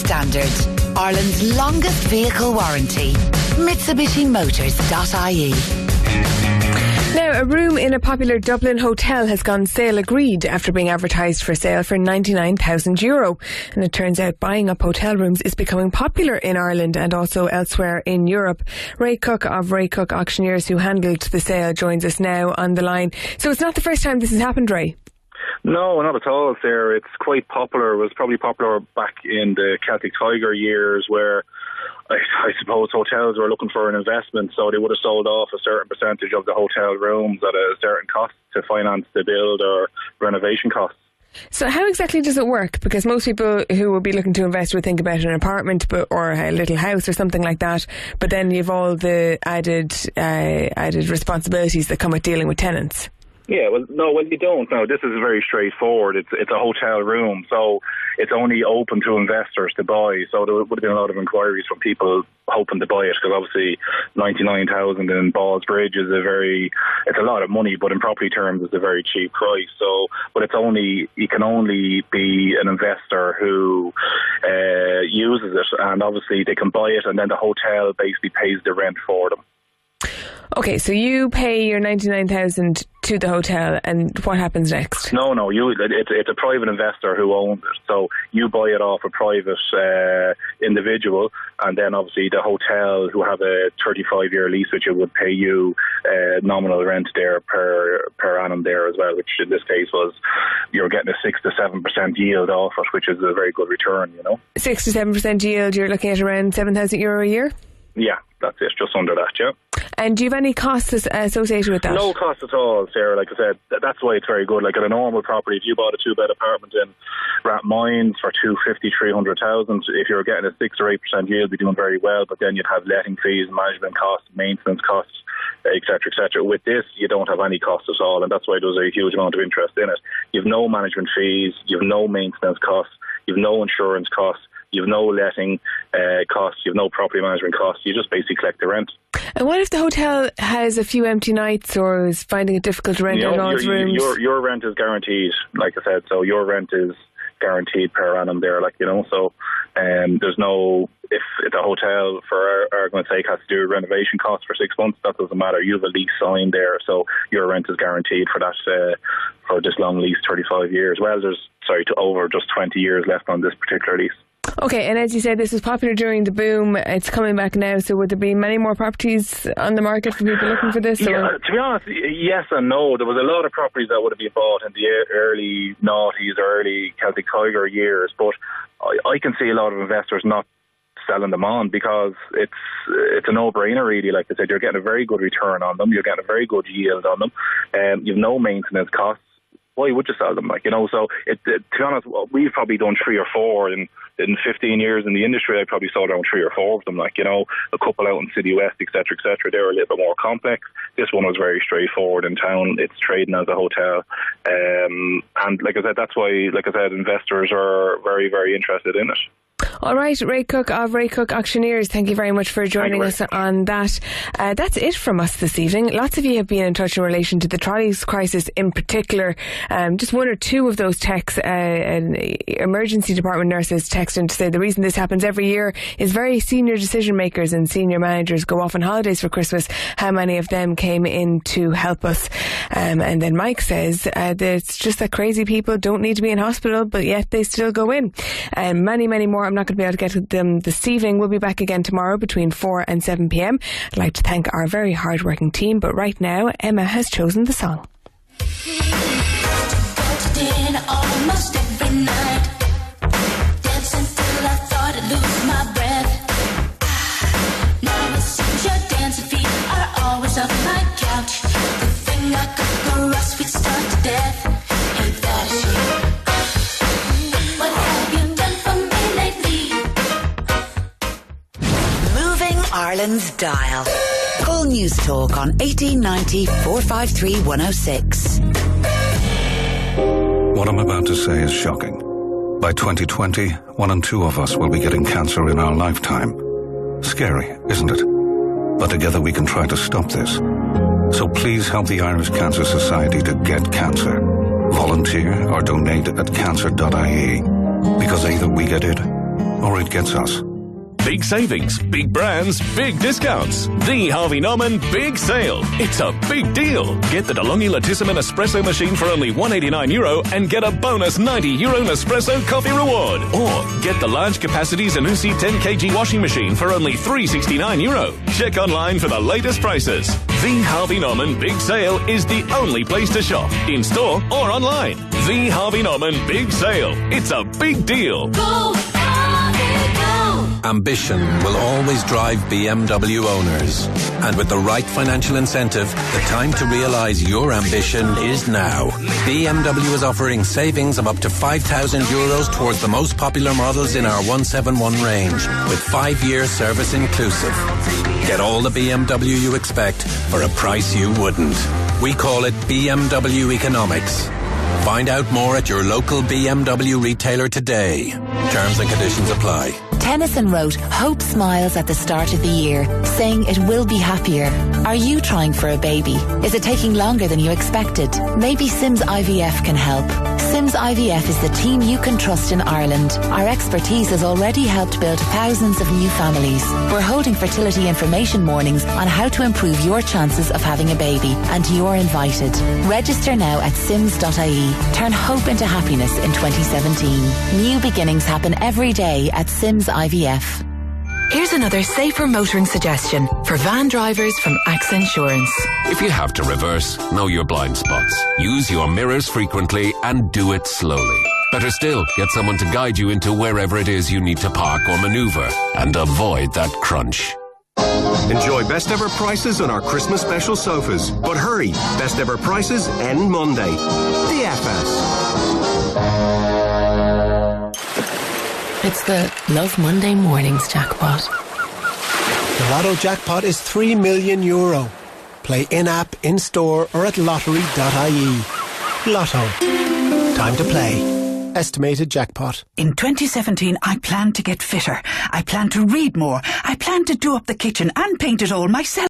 Standard. Ireland's longest vehicle warranty. MitsubishiMotors.ie. Now, a room in a popular Dublin hotel has gone sale agreed after being advertised for sale for €99,000. And it turns out buying up hotel rooms is becoming popular in Ireland and also elsewhere in Europe. Ray Cooke of Ray Cooke Auctioneers, who handled the sale, joins us now on the line. So it's not the first time this has happened, Ray? No, not at all, Sarah. It's quite popular. It was probably popular back in the Celtic Tiger years where I suppose hotels were looking for an investment, so they would have sold off a certain percentage of the hotel rooms at a certain cost to finance the build or renovation costs. So how exactly does it work? Because most people who would be looking to invest would think about an apartment or a little house or something like that, but then you've all the added responsibilities that come with dealing with tenants. Yeah, well, you don't. No, this is very straightforward. It's a hotel room, so it's only open to investors to buy. So there would have been a lot of inquiries from people hoping to buy it, because obviously 99,000 in Ballsbridge is it's a lot of money, but in property terms it's a very cheap price. So, but you can only be an investor who uses it, and obviously they can buy it, and then the hotel basically pays the rent for them. Okay, so you pay your $99,000 to the hotel, and what happens next? No, it's a private investor who owns it. So you buy it off a private individual, and then obviously the hotel, who have a 35-year lease with you, would pay you nominal rent there per annum there as well, which in this case was you're getting a 6 to 7% yield off it, which is a very good return, 6 to 7% yield, you're looking at around €7,000 a year? Yeah, that's it, just under that, yeah. And do you have any costs associated with that? No cost at all, Sarah. Like I said, that's why it's very good. Like at a normal property, if you bought a 2-bed apartment in Rathmines for $250,000, $300,000, if you're getting a 6 or 8% yield, you'd be doing very well. But then you'd have letting fees, management costs, maintenance costs, etc., etc. With this, you don't have any costs at all, and that's why there's a huge amount of interest in it. You've no management fees, you've no maintenance costs, you've no insurance costs, you've no letting costs, you've no property management costs. You just basically collect the rent. And what if the hotel has a few empty nights or is finding it difficult to rent out all its rooms? Your rent is guaranteed, like I said. So your rent is guaranteed per annum there, so there's no, if the hotel, for argument's sake, has to do renovation costs for 6 months, that doesn't matter. You have a lease signed there, so your rent is guaranteed for that, for this long lease, 35 years. Well, there's over just 20 years left on this particular lease. Okay, and as you said, this was popular during the boom. It's coming back now, so would there be many more properties on the market for people looking for this? Yeah, to be honest, yes and no. There was a lot of properties that would have been bought in the early noughties or early Celtic Tiger years, but I can see a lot of investors not selling them on, because it's a no-brainer really. Like I said, you're getting a very good return on them, you're getting a very good yield on them, you've no maintenance costs. Why would you sell them? So to be honest, we've probably done 3 or 4 in 15 years in the industry. I probably sold around 3 or 4 of them. A couple out in City West, etc., etc. They were a little bit more complex. This one was very straightforward in town. It's trading as a hotel, and like I said, that's why, investors are very, very interested in it. All right, Ray Cooke of Ray Cooke Auctioneers, thank you very much for joining us on that. That's it from us this evening. Lots of you have been in touch in relation to the trolleys crisis in particular. Just 1 or 2 of those texts, emergency department nurses texting to say the reason this happens every year is very senior decision makers and senior managers go off on holidays for Christmas. How many of them came in to help us? And then Mike says that it's just that crazy people don't need to be in hospital, but yet they still go in. And many, many more. I'm not going to be able to get to them this evening. We'll be back again tomorrow between 4 and 7 p.m. I'd like to thank our very hard-working team, but right now Emma has chosen the song. Dinner almost every night, dancing till I thought I'd lose my breath. Now it seems your dancing feet are always on my couch. The thing I could go rust, we'd starve to death. Ain't that a shame? What have you done for me lately? Moving Ireland's dial. Call Newstalk on 1890 453 106. What I'm about to say is shocking. By 2020, 1 in 2 of us will be getting cancer in our lifetime. Scary, isn't it? But together we can try to stop this. So please help the Irish Cancer Society to get cancer. Volunteer or donate at cancer.ie. Because either we get it or it gets us. Big savings, big brands, big discounts. The Harvey Norman Big Sale. It's a big deal. Get the DeLonghi Latissima Nespresso machine for only €189 and get a bonus €90 Nespresso coffee reward. Or get the large capacity Zanussi 10kg washing machine for only €369. Check online for the latest prices. The Harvey Norman Big Sale is the only place to shop, in store or online. The Harvey Norman Big Sale. It's a big deal. Go, Harvey, go! Ambition will always drive BMW owners. And with the right financial incentive, the time to realise your ambition is now. BMW is offering savings of up to €5,000 towards the most popular models in our 171 range, with 5-year service inclusive. Get all the BMW you expect for a price you wouldn't. We call it BMW Economics. Find out more at your local BMW retailer today. Terms and conditions apply. Tennyson wrote, "Hope smiles at the start of the year, saying it will be happier." Are you trying for a baby? Is it taking longer than you expected? Maybe Sims IVF can help. Sims IVF is the team you can trust in Ireland. Our expertise has already helped build thousands of new families. We're holding fertility information mornings on how to improve your chances of having a baby, and you're invited. Register now at sims.ie. Turn hope into happiness in 2017. New beginnings happen every day at Sims IVF. Here's another safer motoring suggestion for van drivers from AXA Insurance. If you have to reverse, know your blind spots. Use your mirrors frequently and do it slowly. Better still, get someone to guide you into wherever it is you need to park or manoeuvre and avoid that crunch. Enjoy best ever prices on our Christmas special sofas. But hurry, best ever prices end Monday. DFS. It's the Love Monday Mornings jackpot. The Lotto jackpot is €3 million. Play in-app, in-store or at lottery.ie. Lotto. Time to play. Estimated jackpot. In 2017, I plan to get fitter. I plan to read more. I plan to do up the kitchen and paint it all myself.